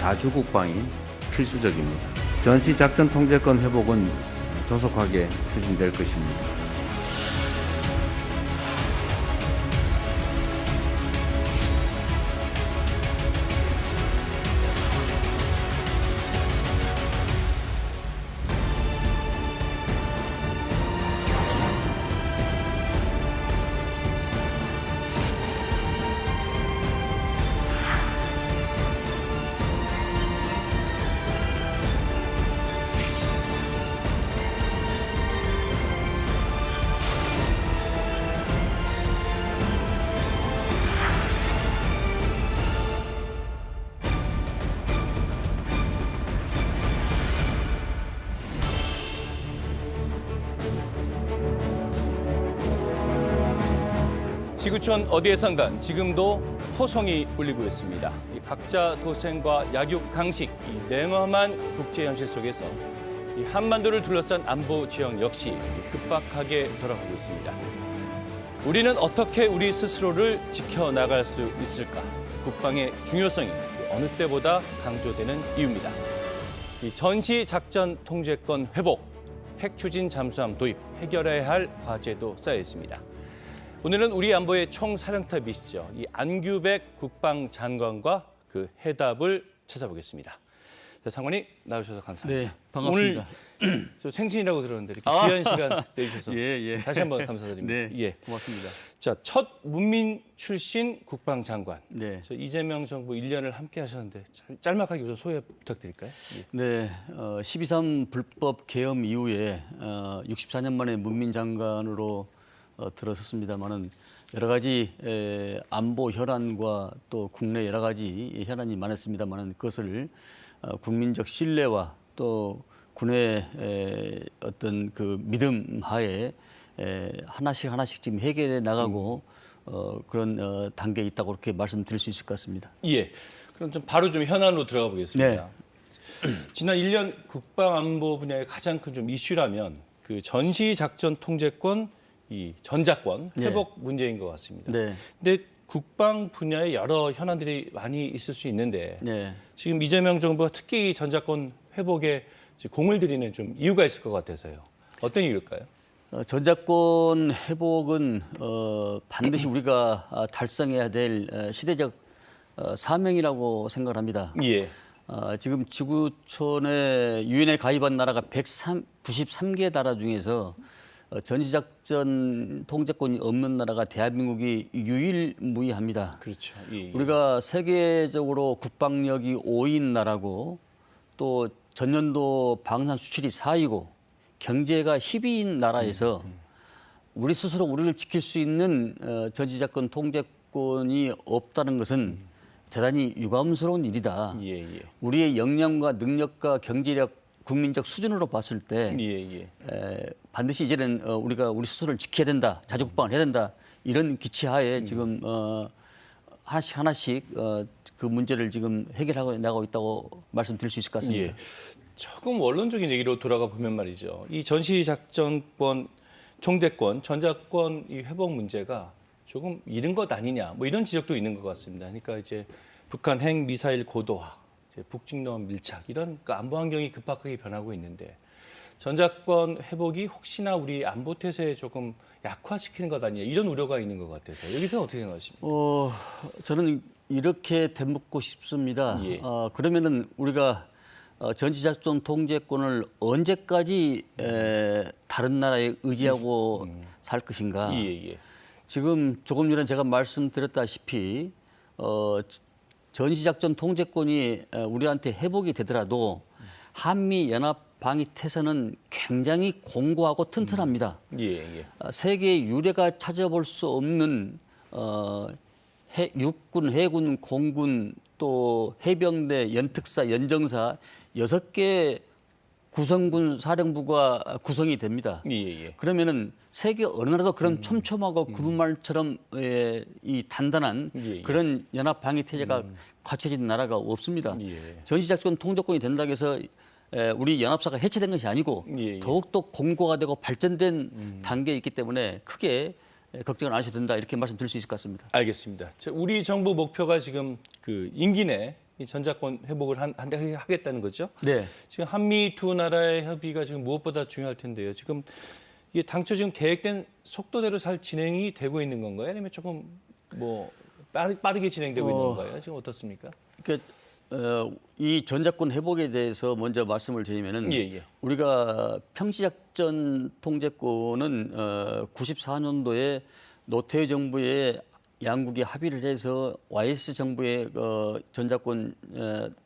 자주 국방이 필수적입니다. 전시 작전 통제권 회복은 조속하게 추진될 것입니다. 지구촌 어디에선가 지금도 호성이 울리고 있습니다. 이 각자 도생과 약육 강식, 이 냉엄한 국제 현실 속에서 이 한반도를 둘러싼 안보 지형 역시 급박하게 돌아가고 있습니다. 우리는 어떻게 우리 스스로를 지켜나갈 수 있을까? 국방의 중요성이 어느 때보다 강조되는 이유입니다. 이 전시 작전 통제권 회복, 핵 추진 잠수함 도입, 해결해야 할 과제도 쌓여 있습니다. 오늘은 우리 안보의 총사령탑이시죠. 이 안규백 국방장관과 그 해답을 찾아보겠습니다. 자, 장관님 나와주셔서 감사합니다. 네, 반갑습니다. 오늘 저 생신이라고 들었는데 이렇게 귀한 시간 내주셔서 예. 다시 한번 감사드립니다. 네, 예. 고맙습니다. 자, 첫 문민 출신 국방장관. 네. 저 이재명 정부 1년을 함께 하셨는데 짤막하게 우선 소개 부탁드릴까요? 예. 네, 12.3 불법 계엄 이후에 64년 만에 문민장관으로 들어섰습니다만은 여러 가지 안보 현안과 또 국내 여러 가지 현안이 많았습니다만은 그것을 국민적 신뢰와 또 군의 어떤 그 믿음 하에 하나씩 지금 해결해 나가고 그런 단계에 있다고 그렇게 말씀드릴 수 있을 것 같습니다. 예. 그럼 좀 바로 좀 현안으로 들어가 보겠습니다. 네. 지난 1년 국방 안보 분야의 가장 큰 좀 이슈라면 그 전시 작전 통제권, 이 전자권 회복 문제인 것 같습니다. 네. 근데 국방 분야에 여러 현안들이 많이 있을 수 있는데 네. 지금 이재명 정부가 특히 이 전자권 회복에 공을 들이는 좀 이유가 있을 것 같아서요. 어떤 이유일까요? 전자권 회복은 반드시 우리가 달성해야 될 시대적 사명이라고 생각을 합니다. 예. 지금 지구촌에 유엔에 가입한 나라가 193개 나라 중에서 전시작전 통제권이 없는 나라가 대한민국이 유일무이합니다. 그렇죠. 예. 우리가 세계적으로 국방력이 5인 나라고 또 전년도 방산 수출이 4위고 경제가 10위인 나라에서 우리 스스로 우리를 지킬 수 있는 전시작전 통제권이 없다는 것은 대단히 유감스러운 일이다. 예. 우리의 역량과 능력과 경제력, 국민적 수준으로 봤을 때 반드시 이제는 우리가 우리 스스로를 지켜야 된다, 자주국방을 해야 된다 이런 기치하에 지금 하나씩 그 문제를 지금 해결하고 나가고 있다고 말씀드릴 수 있을 것 같습니다. 예. 조금 원론적인 얘기로 돌아가 보면 말이죠. 이 전시작전권, 통제권, 전자권 이 회복 문제가 조금 이른 것 아니냐, 뭐 이런 지적도 있는 것 같습니다. 그러니까 이제 북한 핵 미사일 고도화, 북직노 밀착 이런 그 안보 환경이 급박하게 변하고 있는데 전자권 회복이 혹시나 우리 안보 태세에 조금 약화시키는 것 아니냐 이런 우려가 있는 것 같아서 여기서 어떻게 생각하십니까? 저는 이렇게 되묻고 싶습니다. 예. 그러면은 우리가 전시작전 통제권을 언제까지 다른 나라에 의지하고 살 것인가? 예. 지금 조금 전에 제가 말씀드렸다시피 전시작전 통제권이 우리한테 회복이 되더라도 한미 연합 방위 태세는 굉장히 공고하고 튼튼합니다. 예. 세계 유례가 찾아볼 수 없는 육군, 해군, 공군 또 해병대, 연특사, 연정사 6개 구성군 사령부가 구성이 됩니다. 예. 그러면은 세계 어느 나라도 그런 촘촘하고 구분말처럼 이 단단한 그런 연합 방위 태세가 갖춰진 나라가 없습니다. 전시작전 통제권이 된다고 해서 우리 연합사가 해체된 것이 아니고 더욱더 공고가 되고 발전된 단계에 있기 때문에 크게 걱정을 안 하셔도 된다 이렇게 말씀드릴 수 있을 것 같습니다. 알겠습니다. 우리 정부 목표가 지금 그 임기 내 이 전작권 회복을 하겠다는 거죠. 네. 지금 한미 두 나라의 협의가 지금 무엇보다 중요할 텐데요. 지금 이게 당초 지금 계획된 속도대로 잘 진행이 되고 있는 건가요? 아니면 조금 뭐 빠르게 진행되고 있는 건가요? 지금 어떻습니까? 그러니까 이 전작권 회복에 대해서 먼저 말씀을 드리면은 예. 우리가 평시작전 통제권은 94년도에 노태우 정부의 양국이 합의를 해서 YS 정부의 전작권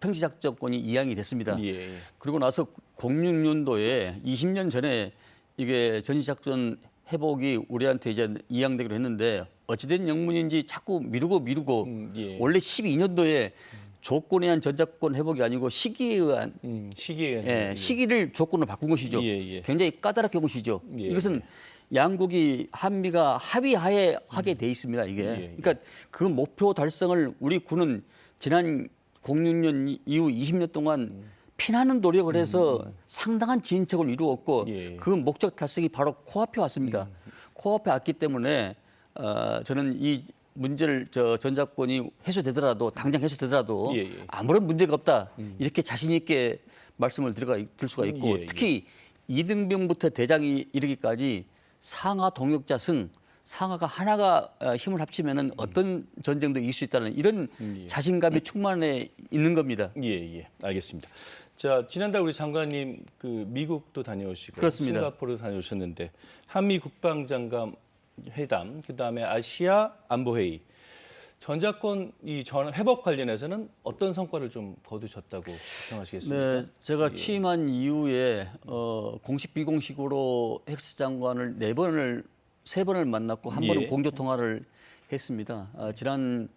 평시작전권이 이양이 됐습니다. 예. 그리고 나서 06년도에 20년 전에 이게 전시작전 회복이 우리한테 이제 이양되기로 했는데 어찌된 영문인지 자꾸 미루고 예. 원래 12년도에 조건에 의한 전작권 회복이 아니고 시기에 의한 시기를 조건으로 바꾼 것이죠. 예. 굉장히 까다롭게 한 것이죠. 예. 이것은 양국이 한미가 합의하에 하게 돼 있습니다. 이게 그러니까 그 목표 달성을 우리 군은 지난 06년 이후 20년 동안 피나는 노력을 해서 상당한 진척을 이루었고 그 목적 달성이 바로 코앞에 왔습니다. 코앞에 왔기 때문에 저는 이 문제를 전작권이 해소되더라도 당장 해소되더라도 아무런 문제가 없다 이렇게 자신 있게 말씀을 드릴 수가 있고 특히 이등병부터 대장이 이르기까지 상하 동역자 승 상하가 하나가 힘을 합치면은 어떤 전쟁도 이길 수 있다는 이런 자신감이 충만해 있는 겁니다. 예. 알겠습니다. 자, 지난달 우리 장관님 그 미국도 다녀오시고 그렇습니다. 싱가포르도 다녀오셨는데 한미 국방장관 회담, 그다음에 아시아 안보회의, 전작권 회복 관련해서는 어떤 성과를 좀 거두셨다고 평하시겠습니까? 네, 제가 취임한 이후에 공식 비공식으로 헥스 장관을 세 번을 만났고 한 번은 공조 통화를 했습니다. 지난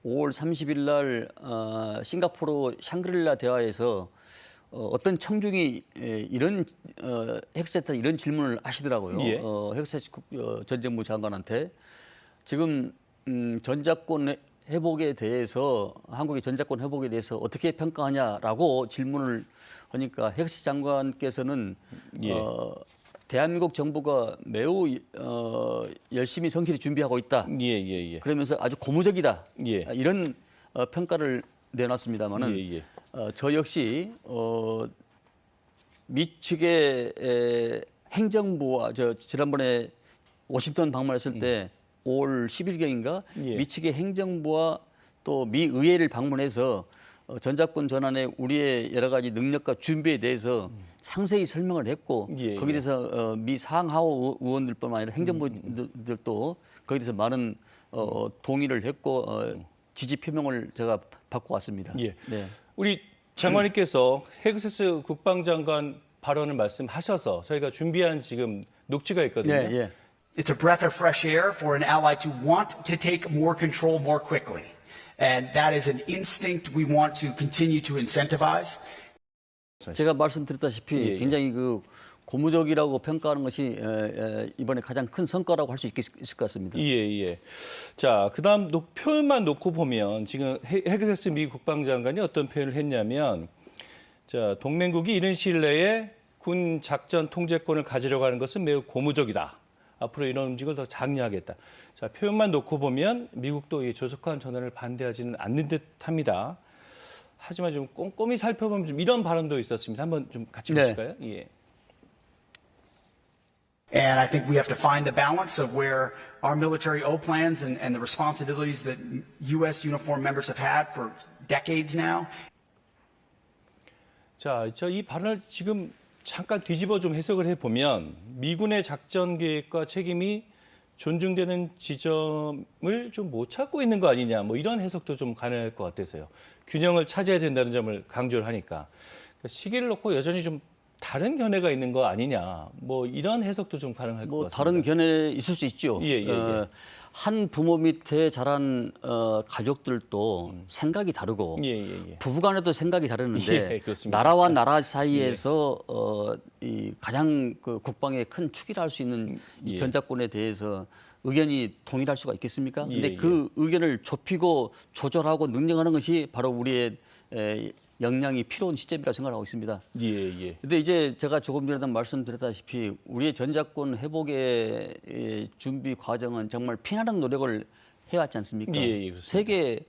5월 30일 날 싱가포르 샹그릴라 대화에서 어떤 청중이 이런 헥스한테 이런 질문을 하시더라고요. 헥스 전정부 장관한테 지금 전작권 회복에 대해서 한국의 전작권 회복에 대해서 어떻게 평가하냐라고 질문을 하니까 헥스 장관께서는 대한민국 정부가 매우 열심히 성실히 준비하고 있다. 그러면서 아주 고무적이다. 이런 평가를 내놨습니다만은 저 역시 미 측의 행정부와 지난번에 워싱턴 방문했을 때 5월 10일경인가 미 측의 행정부와 또 미 의회를 방문해서 전작권 전환에 우리의 여러 가지 능력과 준비에 대해서 상세히 설명을 했고 거기에 대해서 미 상하원 의원들뿐만 아니라 행정부들도 거기에 대해서 많은 동의를 했고 지지 표명을 제가 받고 왔습니다. 네. 우리 장관님께서 헥스 국방장관 발언을 말씀하셔서 저희가 준비한 지금 녹취가 있거든요. It's a breath of fresh air for an ally to want to take more control more quickly. And that is an instinct we want to continue to incentivize. 제가 말씀드렸다시피 굉장히 그 고무적이라고 평가하는 것이 이번에 가장 큰 성과라고 할 수 있을 것 같습니다. 자, 그다음 표현만 놓고 보면 지금 헥스 미 국방장관이 어떤 표현을 했냐면, 자, 동맹국이 이른 시일 내에 군 작전 통제권을 가지려고 하는 것은 매우 고무적이다. 앞으로 이런 움직임을 더 장려하겠다. 자, 표현만 놓고 보면 미국도 이 조속한 전환을 반대하지는 않는 듯합니다. 하지만 좀 꼼꼼히 살펴보면 좀 이런 발언도 있었습니다. 한번 좀 같이 보실까요? And I think we have to find the balance of where our military O plans and the responsibilities that U.S. uniformed members have had for decades now. 자, 이 발언을 지금 잠깐 뒤집어 좀 해석을 해보면 미군의 작전 계획과 책임이 존중되는 지점을 좀 못 찾고 있는 거 아니냐, 뭐 이런 해석도 좀 가능할 것 같아서요. 균형을 찾아야 된다는 점을 강조를 하니까 시기를 놓고 여전히 좀 다른 견해가 있는 거 아니냐, 뭐 이런 해석도 좀 가능할 것 같습니다. 다른 견해 있을 수 있죠. 한 부모 밑에 자란 가족들도 생각이 다르고 부부간에도 생각이 다르는데 나라와 나라 사이에서 이 가장 그 국방에 큰 축이라 할 수 있는 이 전작권에 대해서 의견이 동일할 수가 있겠습니까? 근데 그 의견을 좁히고 조절하고 능력하는 것이 바로 우리의 역량이 필요한 시점이라고 생각하고 있습니다. 근데 이제 제가 조금 전에도 말씀드렸다시피 우리의 전작권 회복의 준비 과정은 정말 피나는 노력을 해왔지 않습니까? 세계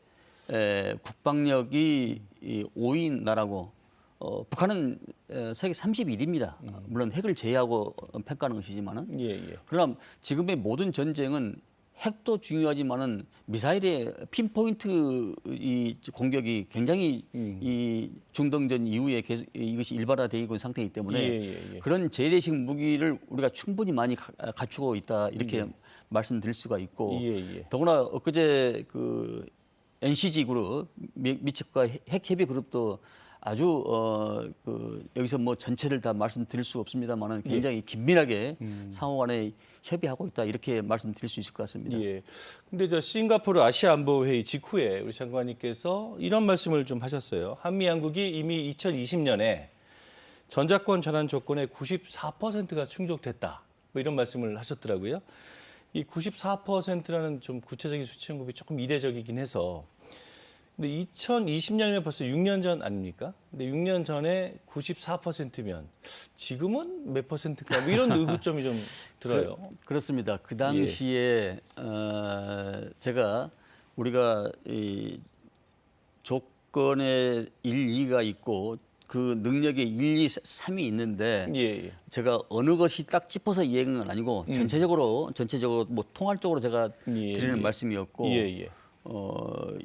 국방력이 이 5인 나라고 북한은 세계 31위입니다. 물론 핵을 제외하고 평가하는 것이지만은 예, 예. 그러나 지금의 모든 전쟁은 핵도 중요하지만은 미사일의 핀포인트 이 공격이 굉장히 이 중동전 이후에 계속 이것이 일반화되어 있는 상태이기 때문에 예. 그런 재래식 무기를 우리가 충분히 많이 갖추고 있다 이렇게 말씀드릴 수가 있고 예. 더구나 엊그제 그 NCG 그룹 미측과 핵 협의 그룹도 아주 여기서 뭐 전체를 다 말씀드릴 수 없습니다만은 굉장히 긴밀하게 상호간에 협의하고 있다 이렇게 말씀드릴 수 있을 것 같습니다. 예. 근데 저 싱가포르 아시아 안보 회의 직후에 우리 장관님께서 이런 말씀을 좀 하셨어요. 한미 양국이 이미 2020년에 전자권 전환 조건의 94%가 충족됐다. 뭐 이런 말씀을 하셨더라고요. 이 94%라는 좀 구체적인 수치 언급이 조금 이례적이긴 해서 근데 2020년이면 벌써 6년 전 아닙니까? 근데 6년 전에 94%면 지금은 몇 %인가? 뭐 이런 의구점이 좀 들어요. 그렇습니다. 그 당시에 제가 우리가 이 조건의 1, 2가 있고 그 능력의 1, 2, 3이 있는데 예. 제가 어느 것이 딱 짚어서 이야기한 건 아니고 전체적으로 뭐 통괄적으로 제가 드리는 말씀이었고 예.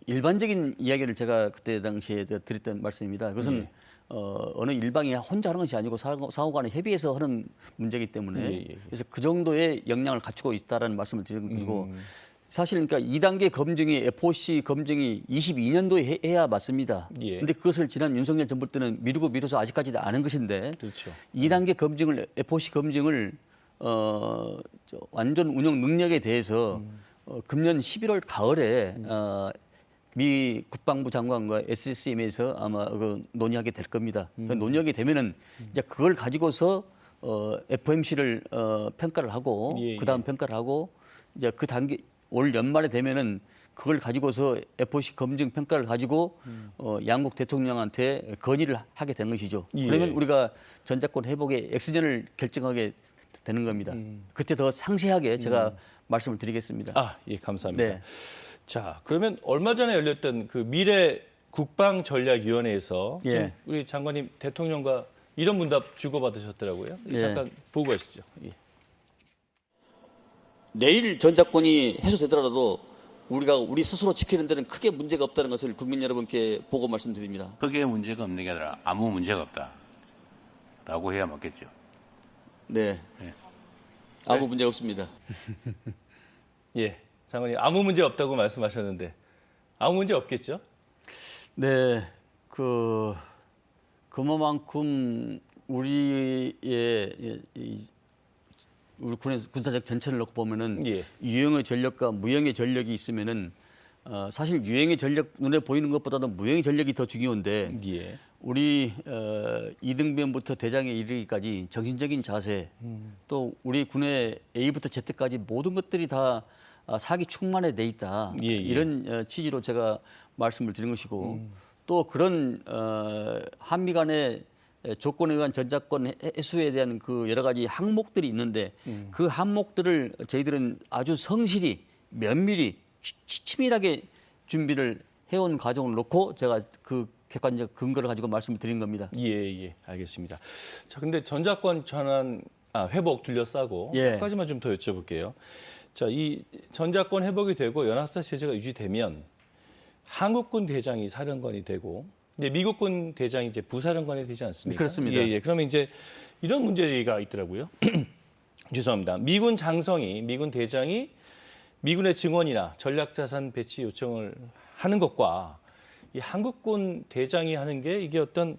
일반적인 이야기를 제가 그때 당시에 드렸던 말씀입니다. 그것은 어느 일방이 혼자 하는 것이 아니고 상호간에 협의해서 하는 문제이기 때문에 그래서 그 정도의 역량을 갖추고 있다라는 말씀을 드리는 것이고 사실 그러니까 2단계 검증이 FOC 검증이 22년도에 해야 맞습니다. 그런데 그것을 지난 윤석열 정부 때는 미루고 아직까지도 안 한 것인데 그렇죠. 2단계 검증을 FOC 검증을 완전 운영 능력에 대해서 금년 11월 가을에 미 국방부 장관과 SSM에서 아마 논의하게 될 겁니다. 논의하게 되면은 이제 그걸 가지고서 FOMC를 평가를 하고 그다음 평가를 하고 이제 그 단계 올 연말에 되면은 그걸 가지고서 FOC 검증 평가를 가지고 양국 대통령한테 건의를 하게 되는 것이죠. 그러면 우리가 전자권 회복의 X전을 결정하게 되는 겁니다. 그때 더 상세하게 제가 말씀을 드리겠습니다. 예, 감사합니다. 네. 자, 그러면 얼마 전에 열렸던 그 미래 국방전략위원회에서 지금 우리 장관님 대통령과 이런 문답 주고받으셨더라고요. 잠깐 보고 가시죠. 예. 내일 전자권이 해소되더라도 우리 스스로 지키는 데는 크게 문제가 없다는 것을 국민 여러분께 보고 말씀드립니다. 크게 문제가 없는 게 아니라 아무 문제가 없다라고 해야 맞겠죠. 네. 아무 문제 없습니다. 예, 장관님 아무 문제 없다고 말씀하셨는데 아무 문제 없겠죠? 네, 그만큼 우리 군의 군사적 전체를 놓고 보면은 유형의 전력과 무형의 전력이 있으면은 사실 유형의 전력 눈에 보이는 것보다도 무형의 전력이 더 중요한데 우리 이등병부터 대장에 이르기까지 정신적인 자세 또 우리 군의 A부터 Z까지 모든 것들이 다 사기 충만에 돼 있다 이런 취지로 제가 말씀을 드린 것이고 또 그런 한미 간의 조건에 의한 전자권 해소에 대한 그 여러 가지 항목들이 있는데 그 항목들을 저희들은 아주 성실히 면밀히 치밀하게 준비를 해온 과정을 놓고 제가 그 객관적 근거를 가지고 말씀을 드린 겁니다. 예, 알겠습니다. 자, 근데 전자권 전환 회복 둘러싸고 몇 가지만 좀 더 여쭤볼게요. 자, 이 전자권 회복이 되고 연합사 체제가 유지되면 한국군 대장이 사령관이 되고 이제 미국군 대장이 이제 부사령관이 되지 않습니까? 그렇습니다. 그러면 이제 이런 문제가 있더라고요. 죄송합니다. 미군 대장이 미군의 증원이나 전략자산 배치 요청을 하는 것과 이 한국군 대장이 하는 게 이게 어떤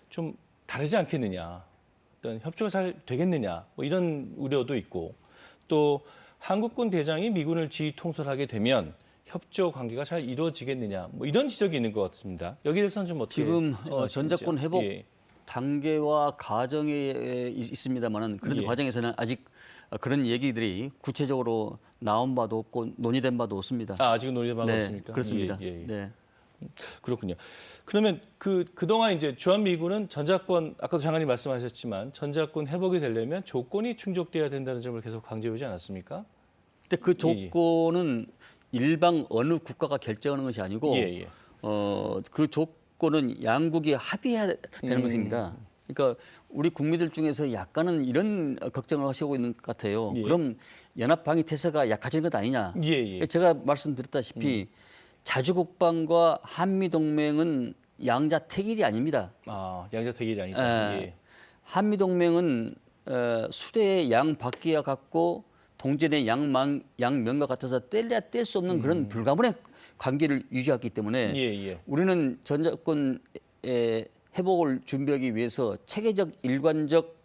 좀 다르지 않겠느냐, 어떤 협조가 잘 되겠느냐, 뭐 이런 우려도 있고 또 한국군 대장이 미군을 지휘 통솔하게 되면 협조 관계가 잘 이루어지겠느냐, 뭐 이런 지적이 있는 것 같습니다. 여기에 대해서는 좀 어떻게 지금 전자권 회복 단계와 과정에 있습니다만은 그런 과정에서는 아직 그런 얘기들이 구체적으로 나온 바도 없고 논의된 바도 없습니다. 아직은 논의된 바가 없습니까? 그렇습니다. 네. 그렇군요. 그러면 그동안 이제 주한미군은 전자권, 아까도 장관님 말씀하셨지만 전자권 회복이 되려면 조건이 충족돼야 된다는 점을 계속 강조해 오지 않았습니까? 근데 그 조건은 일방 어느 국가가 결정하는 것이 아니고 그 조건은 양국이 합의해야 되는 것입니다. 그러니까 우리 국민들 중에서 약간은 이런 걱정을 하시고 있는 것 같아요. 예. 그럼 연합 방위 태세가 약화지는 것 아니냐? 예, 예. 제가 말씀드렸다시피 자주국방과 한미 동맹은 양자택일이 아닙니다. 아, 양자택일이 아니다. 예. 한미 동맹은 수레의 양 바퀴와 같고 동전의 양면과 같아서 뗄래야 뗄 수 없는 그런 불가분의 관계를 유지하기 때문에 예, 예. 우리는 전자권 회복을 준비하기 위해서 체계적, 일관적,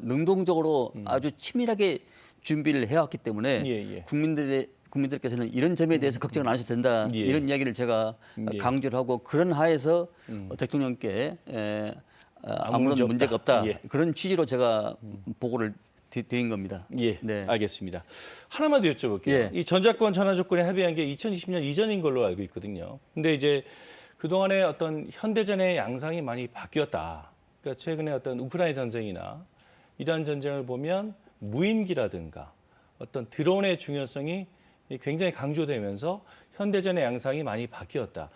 능동적으로 아주 치밀하게 준비를 해왔기 때문에 예, 예. 국민들께서는 이런 점에 대해서 걱정을 안 하셔도 된다. 예. 이런 이야기를 제가 예. 강조를 하고 그런 하에서 대통령께 아무런 문제 문제가 없다. 없다. 예. 그런 취지로 제가 보고를 드린 겁니다. 예, 네. 알겠습니다. 하나만 더 여쭤볼게요. 예. 이 전자권 전환 조건에 합의한 게 2020년 이전인 걸로 알고 있거든요. 근데 이제 그동안의 어떤 현대전의 양상이 많이 바뀌었다. 그러니까 최근에 어떤 우크라이나 전쟁이나 이란 전쟁을 보면 무인기라든가 어떤 드론의 중요성이 굉장히 강조되면서 현대전의 양상이 많이 바뀌었다.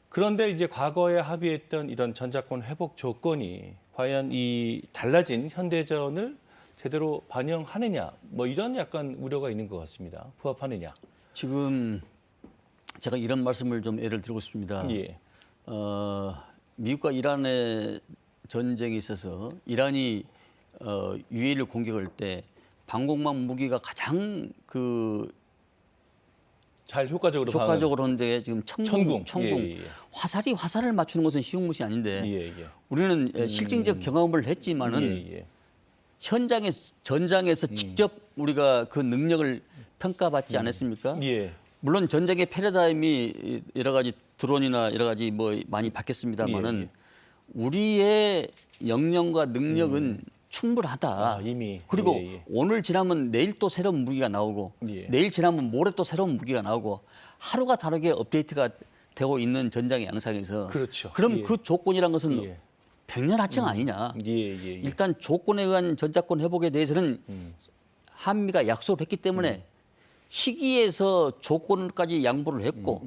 그런데 이제 과거에 합의했던 이런 전자권 회복 조건이 과연 이 달라진 현대전을 제대로 반영하느냐, 뭐 이런 약간 우려가 있는 것 같습니다. 부합하느냐. 지금 제가 이런 말씀을 좀 예를 들고 싶습니다. 예. 미국과 이란의 전쟁이 있어서 이란이 유해를 공격할 때 방공망 무기가 가장 잘 효과적으로 효과적으로 하는데 지금 천궁. 예, 예. 화살을 맞추는 것은 쉬운 것이 아닌데 예, 예. 우리는 실증적 경험을 했지만은 예, 예. 전장에서 직접 우리가 그 능력을 평가받지 않았습니까? 예. 물론 전쟁의 패러다임이 여러 가지 드론이나 여러 가지 뭐 많이 바뀌었습니다만은 예, 예. 우리의 역량과 능력은 충분하다. 아, 이미. 그리고 예, 예. 오늘 지나면 내일 또 새로운 무기가 나오고 예. 내일 지나면 모레 또 새로운 무기가 나오고 하루가 다르게 업데이트가 되고 있는 전장의 양상에서 그렇죠. 그럼 예. 그 조건이란 것은 예. 백년하청 아니냐. 예, 예, 예. 일단 조건에 의한 전자권 회복에 대해서는 한미가 약속을 했기 때문에 시기에서 조건까지 양보를 했고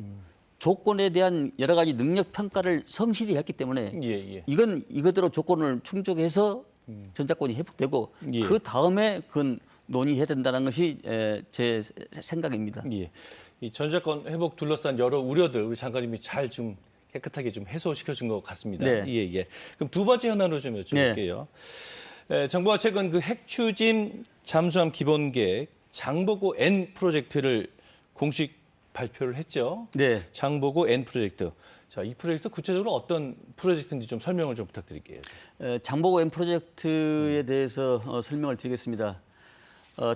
조건에 대한 여러 가지 능력 평가를 성실히 했기 때문에 예, 예. 이건 이거대로 조건을 충족해서 전자권이 회복되고 예. 그 다음에 그건 논의해야 된다는 것이 제 생각입니다. 예. 이 전자권 회복 둘러싼 여러 우려들 우리 장관님이 잘 좀 깨끗하게 좀 해소시켜준 것 같습니다. 네. 예, 예. 그럼 두 번째 현안으로 좀 여쭤볼게요. 정부가 최근 그 핵추진 잠수함 기본 계획 장보고 N 프로젝트를 공식 발표를 했죠. 네. 장보고 N 프로젝트. 자, 이 프로젝트 구체적으로 어떤 프로젝트인지 좀 설명을 좀 부탁드릴게요. 장보고 M 프로젝트에 대해서 설명을 드리겠습니다.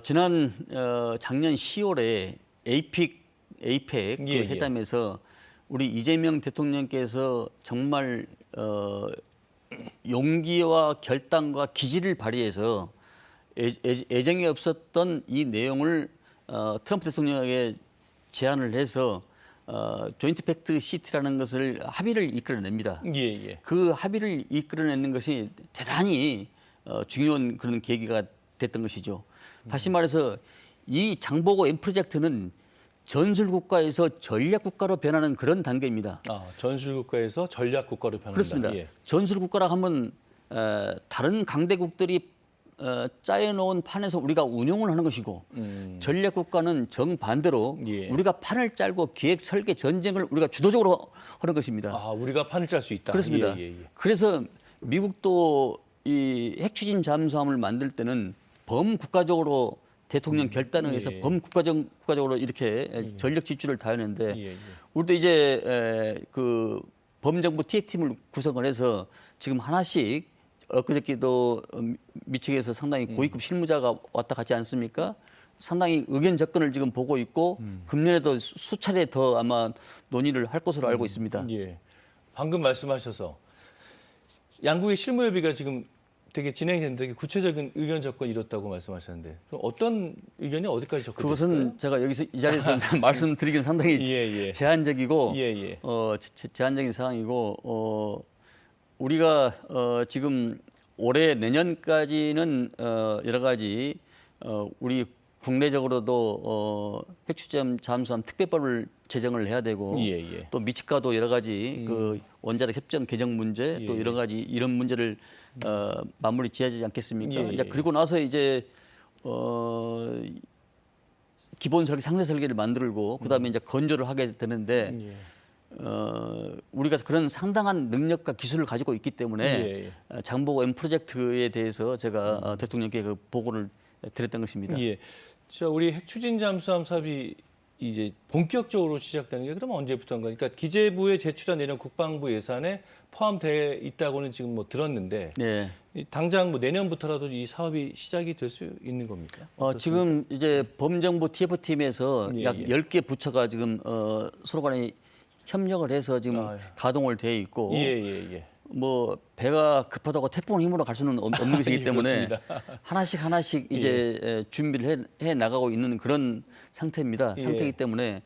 작년 10월에 에이펙 그 예, 예. 회담에서 우리 이재명 대통령께서 정말 용기와 결단과 기지를 발휘해서 애정이 없었던 이 내용을 트럼프 대통령에게 제안을 해서 조인트 팩트 시트라는 것을 합의를 이끌어냅니다. 예, 예. 그 합의를 이끌어내는 것이 대단히 중요한 그런 계기가 됐던 것이죠. 다시 말해서 이 장보고 M 프로젝트는 전술 국가에서 전략 국가로 변하는 그런 단계입니다. 아, 전술 국가에서 전략 국가로 변한다. 그렇습니다. 예. 전술 국가라 하면 다른 강대국들이 짜여놓은 판에서 우리가 운용을 하는 것이고 전략 국가는 정반대로 예. 우리가 판을 짜고 기획 설계 전쟁을 우리가 주도적으로 하는 것입니다. 아, 우리가 판을 짤 수 있다. 그렇습니다. 예, 예, 예. 그래서 미국도 이 핵추진 잠수함을 만들 때는 범국가적으로 대통령 결단에 의해서 예. 범국가적으로 이렇게 전력 지출을 다했는데 예, 예. 우리도 이제 그 범정부 TF팀을 구성을 해서 지금 하나씩 엊그저께도 미측에서 상당히 고위급 실무자가 왔다 갔지 않습니까? 상당히 의견 접근을 지금 보고 있고 금년에도 수차례 더 아마 논의를 할 것으로 알고 있습니다. 예. 방금 말씀하셔서 양국의 실무 협의가 지금 되게 진행됐는데 구체적인 의견 접근이 이뤘다고 말씀하셨는데 그럼 어떤 의견이 어디까지 접근됐을까요? 그것은 제가 여기서 이 자리에서 말씀드리기는 상당히 예, 예. 제한적이고 예, 예. 제한적인 상황이고 우리가 지금 올해 내년까지는 여러 가지 우리 국내적으로도 핵추진 잠수함 특별법을 제정을 해야 되고 예, 예. 또 미측과도 여러 가지 그 원자력 협정 개정 문제 또 예, 여러 가지 이런 문제를 마무리 지어야 되지 않겠습니까? 예, 이제 예. 그리고 나서 이제 기본 설계, 상세 설계를 만들고 그다음에 이제 건조를 하게 되는데 예. 우리가 그런 상당한 능력과 기술을 가지고 있기 때문에 예, 장보고 M 프로젝트에 대해서 제가 대통령께 그 보고를 드렸던 것입니다. 예. 자, 우리 핵추진 잠수함 사업이 이제 본격적으로 시작되는 게 그러면 언제부터인가? 그러니까 기재부에 제출한 내년 국방부 예산에 포함되어 있다고는 지금 뭐 들었는데 네. 당장 뭐 내년부터라도 이 사업이 시작이 될 수 있는 겁니까? 지금 이제 범정부 TF팀에서 예, 약 예. 10개 부처가 지금 서로 간에 협력을 해서 지금 아, 예. 가동을 돼 있고 예, 예, 예. 뭐 배가 급하다고 태풍 힘으로 갈 수는 없는 것이기 예, 때문에 그렇습니다. 하나씩 이제 준비를 해 나가고 있는 그런 상태입니다. 예. 상태이기 때문에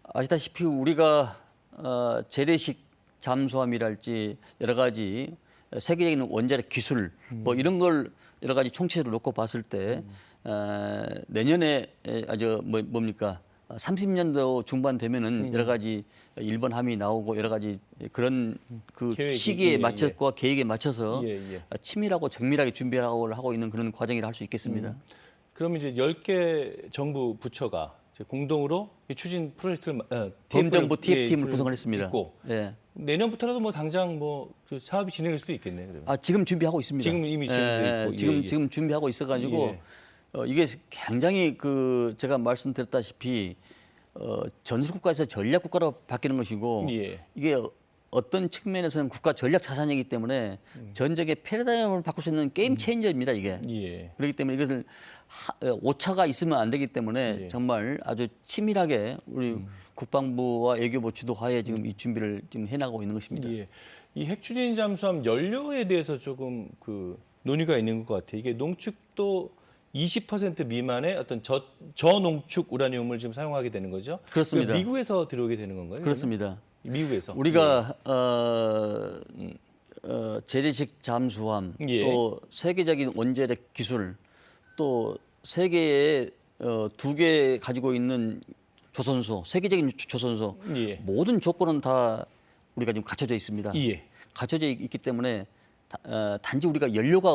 아시다시피 우리가 재래식 잠수함이랄지 여러 가지 세계적인 원자력 기술 뭐 이런 걸 여러 가지 총체로 놓고 봤을 때 내년에 뭡니까 30년도 중반 되면은 여러 가지 일본 함이 나오고 여러 가지 그런 그 계획이, 시기에 예, 맞춰서 계획에 맞춰서 예, 예. 치밀하고 정밀하게 준비를 하고 있는 그런 과정이라 할 수 있겠습니다. 그럼 이제 10개 정부 부처가 이제 공동으로 이 추진 프로젝트를 범정부 TF를 TF팀을 구성을 했습니다. 있고 예. 내년부터라도 뭐 당장 뭐그 사업이 진행될 수도 있겠네요. 그러면. 지금 준비하고 있습니다. 지금 이미 준비돼 있고. 예, 예. 지금 준비하고 있어가지고 예. 이게 굉장히 그 제가 말씀드렸다시피 전술국가에서 전략국가로 바뀌는 것이고 예. 이게 어떤 측면에서는 국가 전략 자산이기 때문에 전적의 패러다임을 바꿀 수 있는 게임 체인저입니다 이게. 예. 그렇기 때문에 이것을 오차가 있으면 안 되기 때문에 예. 정말 아주 치밀하게 우리 국방부와 외교부 주도하에 지금 이 준비를 지금 해나가고 있는 것입니다. 예. 이 핵추진 잠수함 연료에 대해서 조금 그 논의가 있는 것 같아요. 이게 농축도 20% 미만의 어떤 저농축 우라늄을 지금 사용하게 되는 거죠. 그렇습니다. 미국에서 들어오게 되는 건가요? 그렇습니다. 그러면? 미국에서. 우리가 재래식 잠수함 예. 또 세계적인 원자력 기술 또 세계에 2개 가지고 있는 조선소 세계적인 조선소 예. 모든 조건은 다 우리가 지금 갖춰져 있습니다. 예. 갖춰져 있기 때문에 단지 우리가 연료가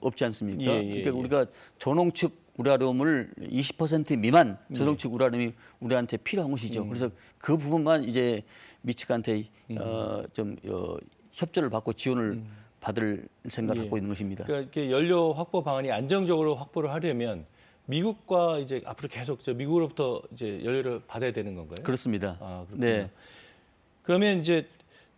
없지 않습니까? 예, 예, 그러니까 예. 우리가 저농축 우라늄을 20% 미만 저농축 우라늄이 우리한테 필요한 것이죠. 그래서 그 부분만 이제 미측한테 협조를 받고 지원을 받을 생각을 예. 갖고 있는 것입니다. 그러니까 이렇게 연료 확보 방안이 안정적으로 확보를 하려면 미국과 이제 앞으로 계속 미국으로부터 이제 연료를 받아야 되는 건가요? 그렇습니다. 아, 그렇군요. 네. 그러면 이제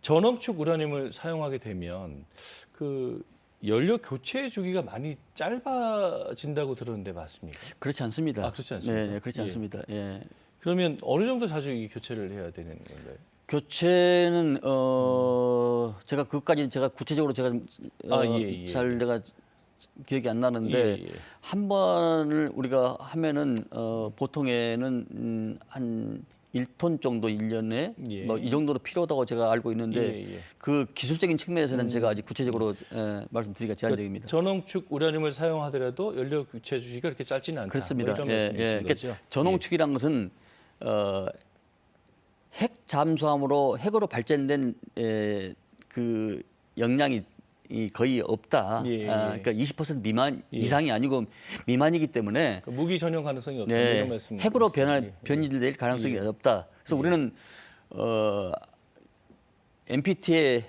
저농축 우라늄을 사용하게 되면 그 연료 교체 주기가 많이 짧아진다고 들었는데 맞습니까? 그렇지 않습니다. 아, 그렇지 않습니까? 네, 그렇지 예. 않습니다. 예. 그러면 어느 정도 자주 이 교체를 해야 되는 건가요? 교체는 제가 그것까지 제가 구체적으로 제가 예. 잘 내가 기억이 안 나는데 예, 예. 한 번을 우리가 하면은 보통에는 한 1톤 정도 1년에 예. 뭐 이 정도로 필요하다고 제가 알고 있는데 예, 예. 그 기술적인 측면에서는 제가 아직 구체적으로 말씀드리기가 제한적입니다. 저농축 우라늄을 사용하더라도 연료 교체 주기가 그렇게 짧지는 않다. 그렇습니다. 뭐 이런 예, 말씀이신 예. 거죠? 전홍축이란 것은 핵 잠수함으로 핵으로 발전된 그 역량이 거의 없다. 예, 예. 그러니까 20% 미만 예. 이상이 아니고 미만이기 때문에 그 무기 전용 가능성이 없다. 뭐 이런 네, 말씀. 핵으로 예. 변질될 가능성이 없다. 그래서 우리는 NPT의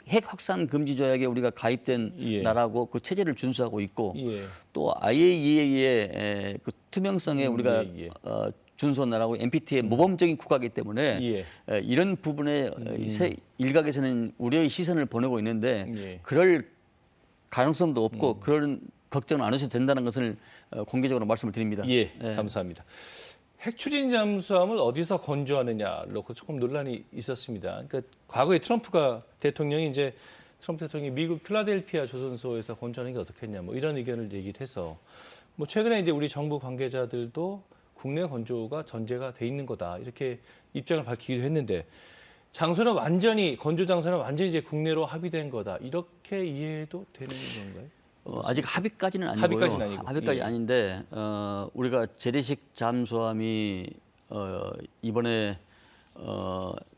핵 확산 금지 조약에 우리가 가입된 예. 나라고 그 체제를 준수하고 있고 예. 또 IAEA의 그 투명성에 우리가 예. 준수한 나라고 NPT의 모범적인 국가이기 때문에 예. 이런 부분에 일각에서는 우려의 시선을 보내고 있는데 예. 그럴 가능성도 없고 그런 걱정을 안 하셔도 된다는 것을 공개적으로 말씀을 드립니다. 예, 감사합니다. 핵추진 잠수함을 어디서 건조하느냐로 조금 논란이 있었습니다. 그러니까 과거에 트럼프 대통령이 미국 필라델피아 조선소에서 건조하는 게 어떻겠냐, 뭐 이런 의견을 얘기를 해서 뭐 최근에 이제 우리 정부 관계자들도 국내 건조가 전제가 돼 있는 거다 이렇게 입장을 밝히기도 했는데 장소는 완전히 건조 장소는 완전히 이제 국내로 합의된 거다 이렇게 이해해도 되는 건가요? 아직 합의까지는 아니고요. 합의까지는 아니고. 합의까지 예. 아닌데 우리가 재래식 잠수함이 이번에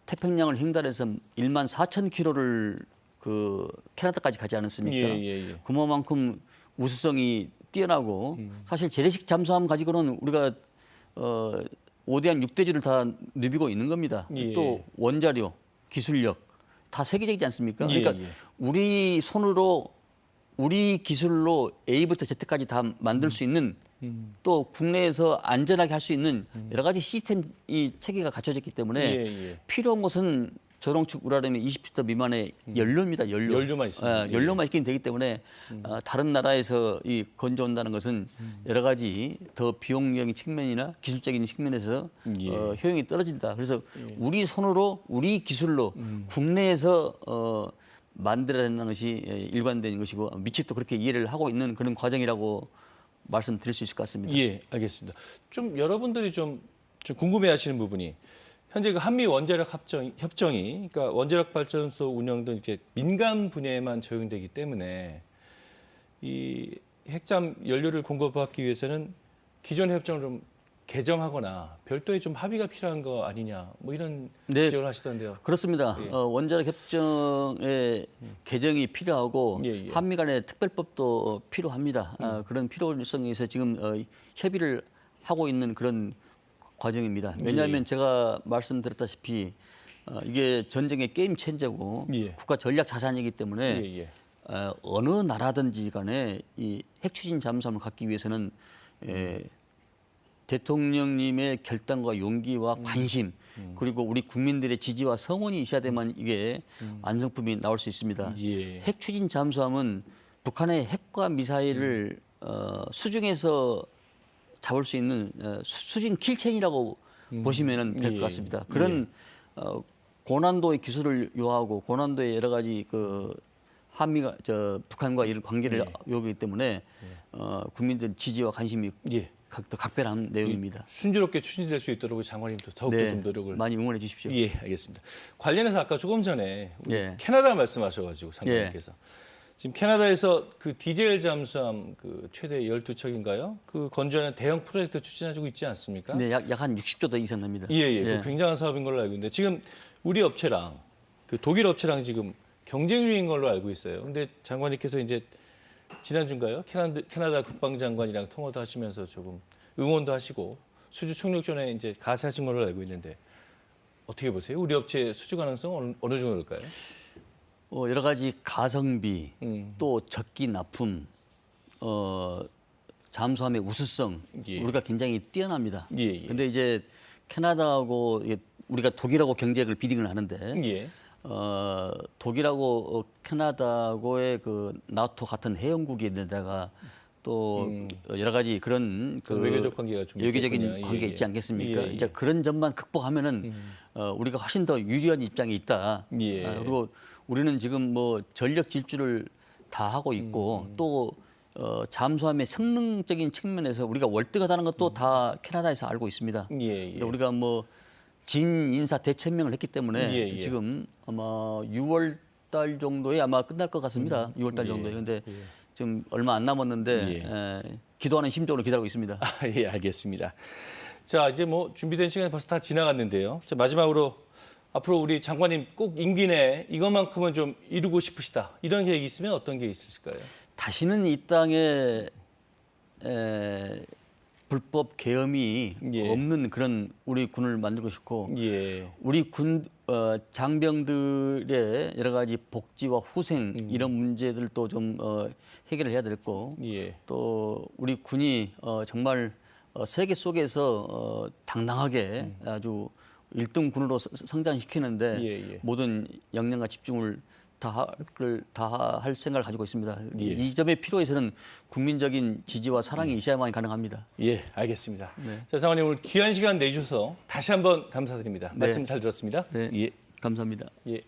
태평양을 횡단해서 1만 4천 킬로를 그 캐나다까지 가지 않았습니까? 예. 그만큼 우수성이 뛰어나고 사실 재래식 잠수함 가지고는 우리가 5대양 6대주를 다 누비고 있는 겁니다. 예. 또 원자력, 기술력 다 세계적이지 않습니까? 예, 그러니까 예. 우리 손으로 우리 기술로 A부터 Z까지 다 만들 수 있는 또 국내에서 안전하게 할 수 있는 여러 가지 시스템 이 체계가 갖춰졌기 때문에 예. 필요한 것은 저동축 우라늄이 20피터 미만의 연료입니다. 연료. 연료만 있습니다. 예. 연료만 있긴 되기 때문에 다른 나라에서 이 건져온다는 것은 여러 가지 더 비용적인 측면이나 기술적인 측면에서 예. 효용이 떨어진다. 그래서 우리 손으로 우리 기술로 국내에서 만들어야 된다는 것이 일관된 것이고 미측도 그렇게 이해를 하고 있는 그런 과정이라고 말씀드릴 수 있을 것 같습니다. 예, 알겠습니다. 좀 여러분들이 좀 궁금해하시는 부분이 현재 그 한미 원자력 협정이 그러니까 원자력 발전소 운영 등 이렇게 민간 분야에만 적용되기 때문에 이 핵잠 연료를 공급받기 위해서는 기존 협정을 좀 개정하거나 별도의 좀 합의가 필요한 거 아니냐 뭐 이런 네. 지적을 하시던데요. 그렇습니다. 예. 원자력 협정의 개정이 필요하고 예. 한미 간의 특별법도 필요합니다. 그런 필요성에서 지금 협의를 하고 있는 그런 과정입니다. 왜냐하면 제가 말씀드렸다시피 이게 전쟁의 게임 체인저고 예. 국가 전략 자산이기 때문에 예. 어느 나라든지 간에 이 핵추진 잠수함을 갖기 위해서는 대통령님의 결단과 용기와 관심 그리고 우리 국민들의 지지와 성원이 있어야 되만 이게 완성품이 나올 수 있습니다. 예. 핵추진 잠수함은 북한의 핵과 미사일을 수중에서 잡을 수 있는 수중 킬체인이라고 보시면 될 것 예. 같습니다. 그런 고난도의 기술을 요하고 고난도의 여러 가지 그 한미가 북한과 이런 관계를 요구하기 때문에 국민들 지지와 관심이 예. 더 각별한 내용입니다. 순조롭게 추진될 수 있도록 장관님도 더욱더 좀 노력을. 많이 응원해 주십시오. 예, 알겠습니다. 관련해서 아까 조금 전에 우리 예. 캐나다 말씀하셔가지고 장관님께서 지금 캐나다에서 그 디젤 잠수함 그 최대 12척인가요? 그 건조하는 대형 프로젝트 추진하고 있지 않습니까? 네, 약 한 60조 더 이상납니다. 예. 그 굉장한 사업인 걸로 알고 있는데 지금 우리 업체랑 그 독일 업체랑 지금 경쟁 중인 걸로 알고 있어요. 근데 장관님께서 이제 지난주인가요? 캐나다 국방장관이랑 통화도 하시면서 조금 응원도 하시고 수주 착륙 전에 이제 가세하신 걸로 알고 있는데 어떻게 보세요? 우리 업체 수주 가능성 어느 정도일까요? 여러 가지 가성비, 또 적기 납품, 잠수함의 우수성 예. 우리가 굉장히 뛰어납니다. 예. 근데 이제 캐나다하고 우리가 독일하고 경쟁을 비딩을 하는데 예. 독일하고 캐나다하고의 그 나토 같은 회원국인데다가 또 여러 가지 그런 그 외교적 관계가 좀 외교적인 있겠군요. 관계 예. 있지 않겠습니까? 예. 이제 그런 점만 극복하면은 우리가 훨씬 더 유리한 입장에 있다. 예. 그리고 우리는 지금 뭐 전력 질주를 다 하고 있고 또 잠수함의 성능적인 측면에서 우리가 월등하다는 것도 다 캐나다에서 알고 있습니다. 예. 근데 우리가 뭐 진인사 대천명을 했기 때문에 예. 지금 아마 6월 달 정도에 아마 끝날 것 같습니다. 6월 달 예. 정도에. 근데 지금 얼마 안 남았는데 기도하는 심정으로 기다리고 있습니다. 예, 알겠습니다. 자, 이제 뭐 준비된 시간이 벌써 다 지나갔는데요. 자, 마지막으로 앞으로 우리 장관님 꼭 임기 내에 이것만큼은 좀 이루고 싶으시다. 이런 계획이 있으면 어떤 게 있으실까요? 다시는 이 땅에 불법 계엄이 예. 없는 그런 우리 군을 만들고 싶고 예. 우리 군 장병들의 여러 가지 복지와 후생 이런 문제들도 좀 해결을 해야 되겠고 예. 또 우리 군이 정말 세계 속에서 당당하게 아주 1등 군으로 성장시키는데 예. 모든 역량과 집중을 다 할 생각을 가지고 있습니다. 예. 이 점에 필요해서는 국민적인 지지와 사랑이 있어야만 가능합니다. 예, 알겠습니다. 자, 장관님 오늘 귀한 시간 내주셔서 다시 한번 감사드립니다. 말씀 잘 들었습니다. 네, 예. 감사합니다. 예.